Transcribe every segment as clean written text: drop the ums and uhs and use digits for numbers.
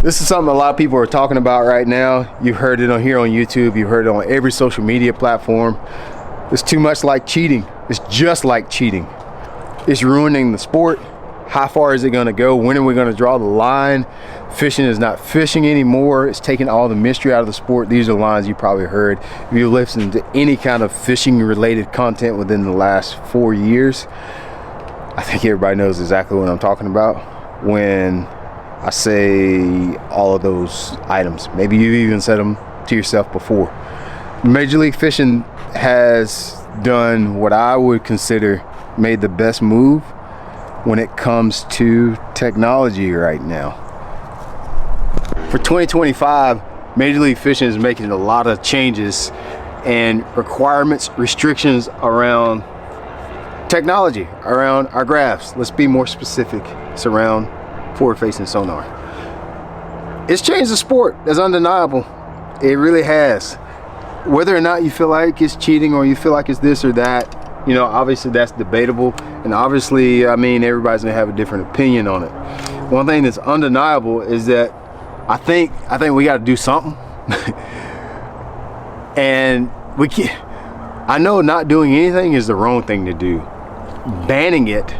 This is something a lot of people are talking about right now. You've heard it on here on YouTube. You've heard it on every social media platform. It's too much like cheating. It's just like cheating. It's ruining the sport. How far is it going to go? When are we going to draw the line? Fishing is not fishing anymore. It's taking all the mystery out of the sport. These are lines you probably heard if you listened to any kind of fishing related content within the last 4 years. I think everybody knows exactly what I'm talking about when I say all of those items. Maybe you've even said them to yourself before. Major League Fishing has done what I would consider made the best move when it comes to technology right now. For 2025, Major League Fishing is making a lot of changes and requirements, restrictions around technology, around our graphs. Let's be more specific. It's around forward-facing sonar. It's changed the sport. That's undeniable. It really has. Whether or not you feel like it's cheating or you feel like it's this or that, you know, obviously that's debatable, and obviously, I mean, everybody's gonna have a different opinion on it. One thing that's undeniable is that I think we got to do something, and we can't. I know not doing anything is the wrong thing to do. Banning it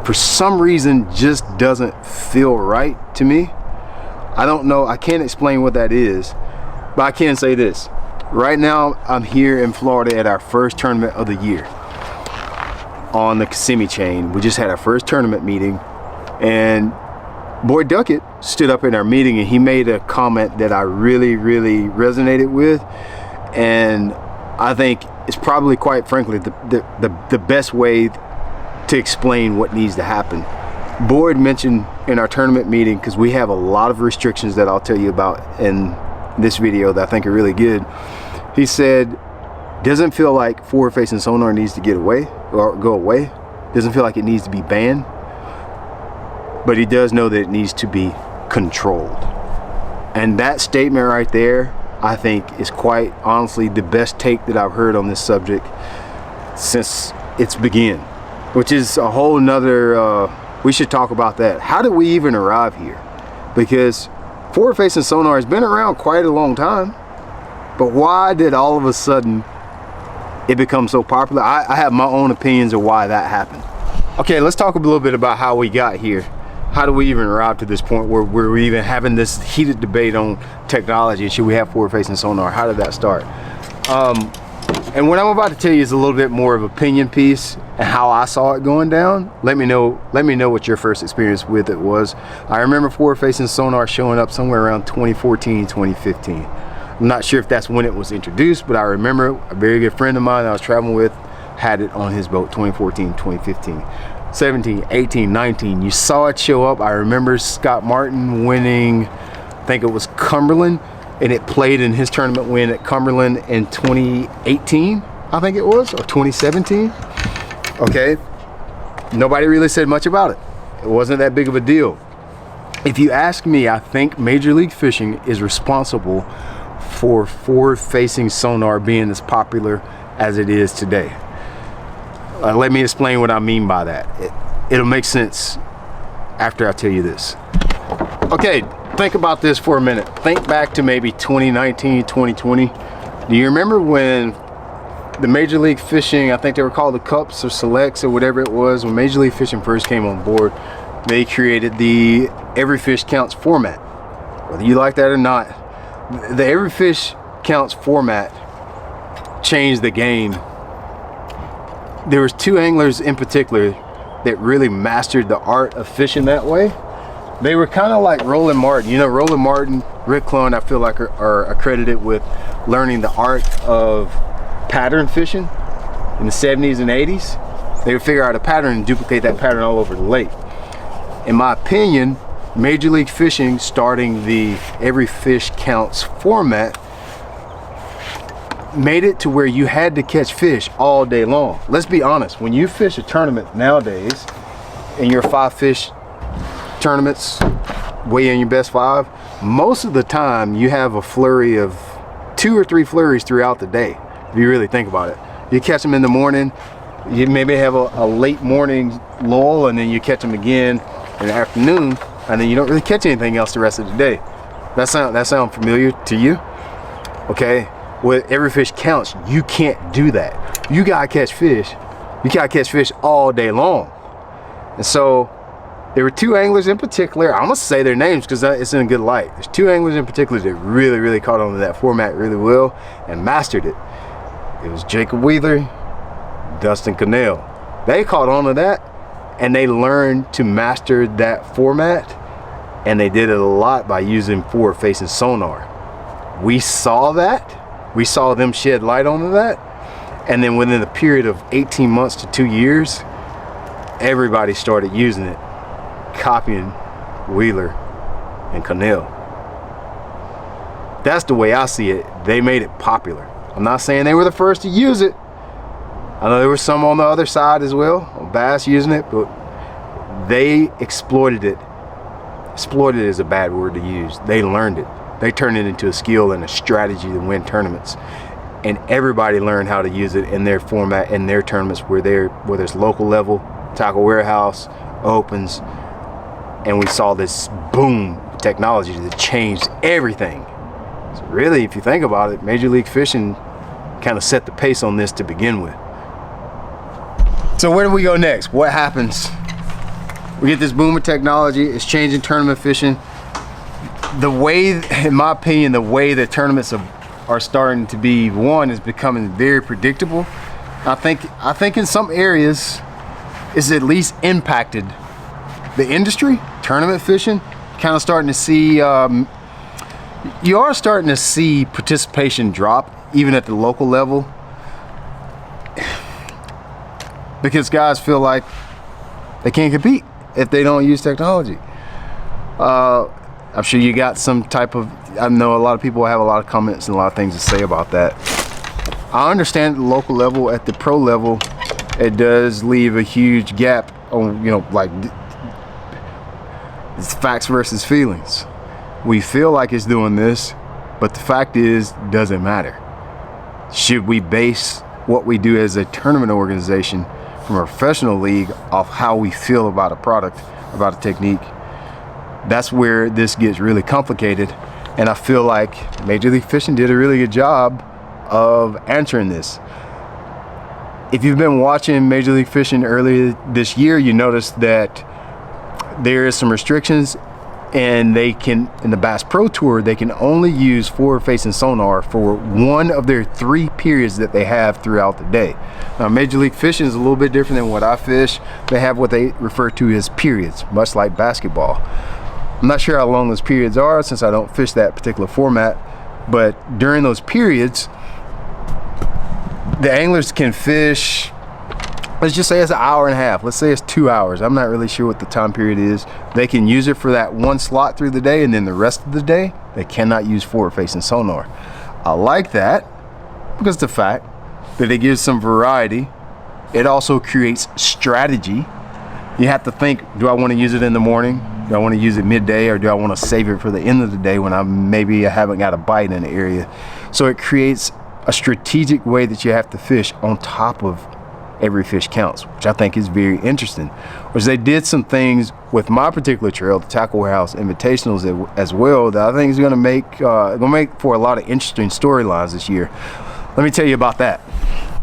for some reason just doesn't feel right to me. I don't know, I can't explain what that is, but I can say this. Right now, I'm here in Florida at our first tournament of the year on the Kissimmee chain. We just had our first tournament meeting, and Boyd Duckett stood up in our meeting and he made a comment that I really resonated with, and I think it's probably, quite frankly, the best way to explain what needs to happen. Boyd mentioned in our tournament meeting, because we have a lot of restrictions that I'll tell you about in this video that I think are really good. He said, doesn't feel like forward-facing sonar needs to get away or go away. Doesn't feel like it needs to be banned, but he does know that it needs to be controlled. And that statement right there, I think, is quite honestly the best take that I've heard on this subject since its begin, which is a whole nother, we should talk about that. How did we even arrive here? Because forward-facing sonar has been around quite a long time, but why did all of a sudden it become so popular? I have my own opinions of why that happened. Okay, let's talk a little bit about how we got here. How do we even arrive to this point where we're even having this heated debate on technology? Should we have forward-facing sonar? How did that start? And what I'm about to tell you is a little bit more of an opinion piece and how I saw it going down. Let me know what your first experience with it was. I remember forward-facing sonar showing up somewhere around 2014, 2015. I'm not sure if that's when it was introduced, but I remember a very good friend of mine that I was traveling with had it on his boat 2014, 2015. 17, 18, 19, you saw it show up. I remember Scott Martin winning, I think it was Cumberland, and it played in his tournament win at Cumberland in 2018, I think it was, or 2017. Okay, nobody really said much about it. It wasn't that big of a deal. If you ask me, I think Major League Fishing is responsible for forward-facing sonar being as popular as it is today. Let me explain what I mean by that. It'll make sense after I tell you this. Okay, think about this for a minute. Think back to maybe 2019, 2020. Do you remember when the Major League Fishing, I think they were called the Cups or Selects or whatever it was, when Major League Fishing first came on board, they created the Every Fish Counts format. Whether you like that or not, the Every Fish Counts format changed the game. There was two anglers in particular that really mastered the art of fishing that way. They were kind of like Roland Martin. You know, Roland Martin, Rick Clun, I feel like are accredited with learning the art of pattern fishing in the 70s and 80s. They would figure out a pattern and duplicate that pattern all over the lake. In my opinion, Major League Fishing starting the Every Fish Counts format made it to where you had to catch fish all day long. Let's be honest, when you fish a tournament nowadays, in your 5 fish tournaments, weigh in your best 5, most of the time you have a flurry of 2 or 3 flurries throughout the day, if you really think about it. You catch them in the morning, you maybe have a late morning lull, and then you catch them again in the afternoon, and then you don't really catch anything else the rest of the day. That sound familiar to you? Okay, with every fish counts, you can't do that. You gotta catch fish. You gotta catch fish all day long. And so there were two anglers in particular. I'm gonna say their names because it's in a good light. There's two anglers in particular that really caught on to that format really well and mastered it. It was Jacob Wheeler, Dustin Cannell. They caught on to that and they learned to master that format, and they did it a lot by using forward facing sonar. We saw that. We saw them shed light onto that. And then within a period of 18 months to 2 years, everybody started using it, copying Wheeler and Cannell. That's the way I see it. They made it popular. I'm not saying they were the first to use it. I know there were some on the other side as well, on bass using it, but they exploited it. Exploited is a bad word to use. They learned it. They turned it into a skill and a strategy to win tournaments. And everybody learned how to use it in their format, in their tournaments, whether it's local level, tackle warehouse, opens, and we saw this boom technology that changed everything. So really, if you think about it, Major League Fishing kind of set the pace on this to begin with. So where do we go next? What happens? We get this boom of technology, it's changing tournament fishing. The way, in my opinion, the way that tournaments are starting to be won is becoming very predictable. I think in some areas it's at least impacted the industry, tournament fishing. Kind of starting to see, you are starting to see participation drop even at the local level, because guys feel like they can't compete if they don't use technology. I'm sure you got some type of, I know a lot of people have a lot of comments and a lot of things to say about that. I understand at the local level, at the pro level, it does leave a huge gap on, you know, like it's facts versus feelings. We feel like it's doing this, but the fact is, it doesn't matter. Should we base what we do as a tournament organization from a professional league off how we feel about a product, about a technique? That's where this gets really complicated, and I feel like Major League Fishing did a really good job of answering this. If you've been watching Major League Fishing earlier this year, you noticed that there is some restrictions, and they can, in the Bass Pro Tour, they can only use forward-facing sonar for one of their 3 periods that they have throughout the day. Now, Major League Fishing is a little bit different than what I fish. They have what they refer to as periods, much like basketball. I'm not sure how long those periods are since I don't fish that particular format, but during those periods, the anglers can fish, let's just say it's an hour and a half. Let's say it's 2 hours. I'm not really sure what the time period is. They can use it for that one slot through the day, and then the rest of the day, they cannot use forward-facing sonar. I like that because the fact that it gives some variety. It also creates strategy. You have to think, do I want to use it in the morning? Do I want to use it midday, or do I want to save it for the end of the day when I haven't got a bite in the area? So it creates a strategic way that you have to fish on top of every fish counts, which I think is very interesting. Which they did some things with my particular trail, the Tackle Warehouse Invitationals, as well, that I think is going to make for a lot of interesting storylines this year. Let me tell you about that.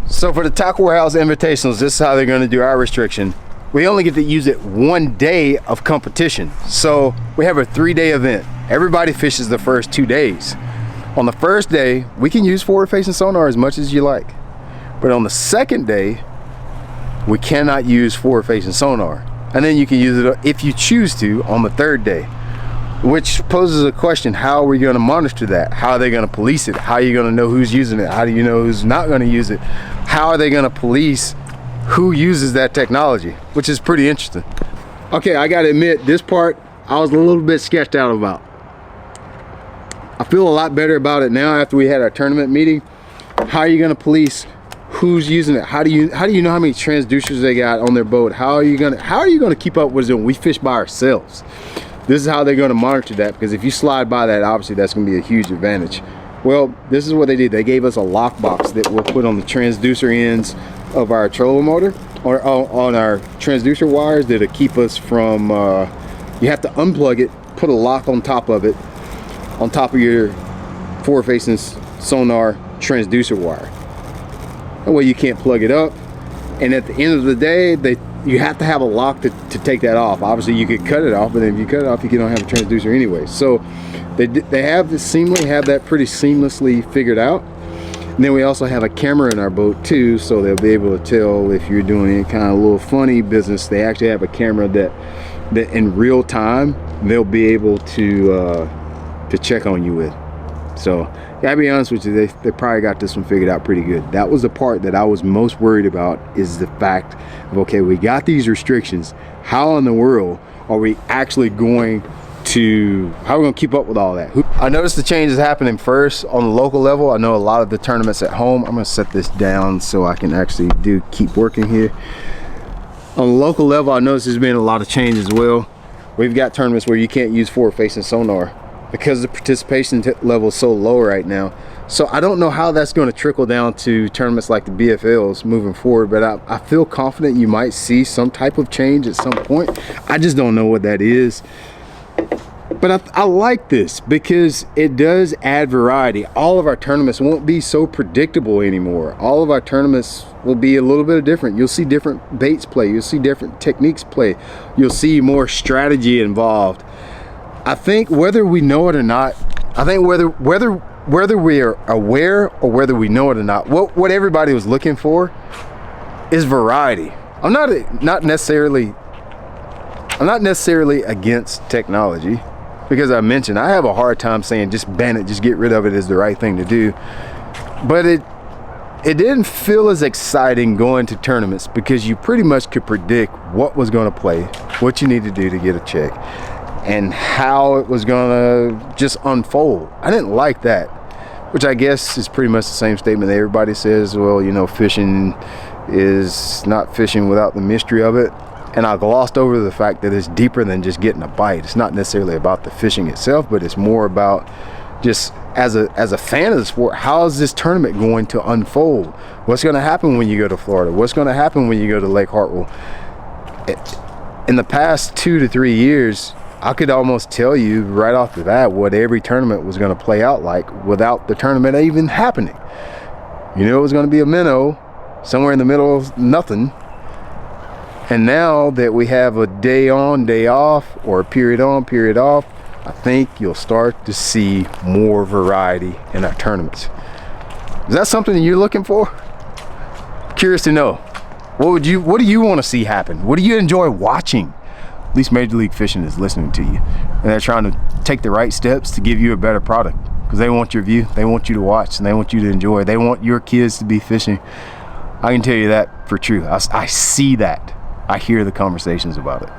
So for the Tackle Warehouse Invitationals, this is how they're going to do our restriction. We only get to use it 1 day of competition. So we have a 3-day event. Everybody fishes the first 2 days. On the first day, we can use forward-facing sonar as much as you like. But on the second day, we cannot use forward-facing sonar. And then you can use it if you choose to on the 3rd day, which poses a question: how are we going to monitor that? How are they going to police it? How are you going to know who's using it? How do you know who's not going to use it? How are they going to police who uses that technology? Which is pretty interesting. Okay, I gotta admit, this part I was a little bit sketched out about. I feel a lot better about it now after we had our tournament meeting. How are you gonna police who's using it? How do you know how many transducers they got on their boat? How are you gonna keep up with it when we fish by ourselves? This is how they're gonna monitor that, because if you slide by that, obviously that's gonna be a huge advantage. Well, this is what they did. They gave us a lockbox that we'll put on the transducer ends of our trolling motor, or on our transducer wires, that'll keep us from, you have to unplug it, put a lock on top of it, on top of your forward-facing sonar transducer wire. That way you can't plug it up, and at the end of the day, you have to have a lock to take that off. Obviously you could cut it off, but if you cut it off, you don't have a transducer anyway. So they have that pretty seamlessly figured out. And then we also have a camera in our boat too, so they'll be able to tell if you're doing any kind of little funny business. They actually have a camera that in real time they'll be able to check on you with. So gotta be honest with you, they probably got this one figured out pretty good. That was the part that I was most worried about, is the fact of, okay, we got these restrictions. How in the world are we actually going to, how are we going to keep up with all that? I noticed the change is happening first on the local level. I know a lot of the tournaments at home. I'm going to set this down so I can actually keep working here. On the local level, I noticed there's been a lot of change as well. We've got tournaments where you can't use forward-facing sonar because the participation level is so low right now. So I don't know how that's going to trickle down to tournaments like the BFLs moving forward, but I feel confident you might see some type of change at some point. I just don't know what that is. But I like this because it does add variety. All of our tournaments won't be so predictable anymore. All of our tournaments will be a little bit different. You'll see different baits play. You'll see different techniques play. You'll see more strategy involved. I think whether we know it or not, I think whether we are aware or whether we know it or not, what everybody was looking for is variety. I'm not necessarily against technology, because I mentioned I have a hard time saying just ban it, just get rid of it is the right thing to do. But it didn't feel as exciting going to tournaments because you pretty much could predict what was going to play, what you need to do to get a check, and how it was going to just unfold. I didn't like that, which I guess is pretty much the same statement that everybody says, well, you know, fishing is not fishing without the mystery of it. And I glossed over the fact that it's deeper than just getting a bite. It's not necessarily about the fishing itself, but it's more about just as a fan of the sport, how is this tournament going to unfold? What's going to happen when you go to Florida? What's going to happen when you go to Lake Hartwell? In the past 2 to 3 years, I could almost tell you right off the bat what every tournament was going to play out like without the tournament even happening. You know, it was going to be a minnow somewhere in the middle of nothing. And now that we have a day on, day off, or a period on, period off, I think you'll start to see more variety in our tournaments. Is that something that you're looking for? Curious to know. What do you want to see happen? What do you enjoy watching? At least Major League Fishing is listening to you, and they're trying to take the right steps to give you a better product, because they want your view, they want you to watch, and they want you to enjoy. They want your kids to be fishing. I can tell you that for true. I see that. I hear the conversations about it.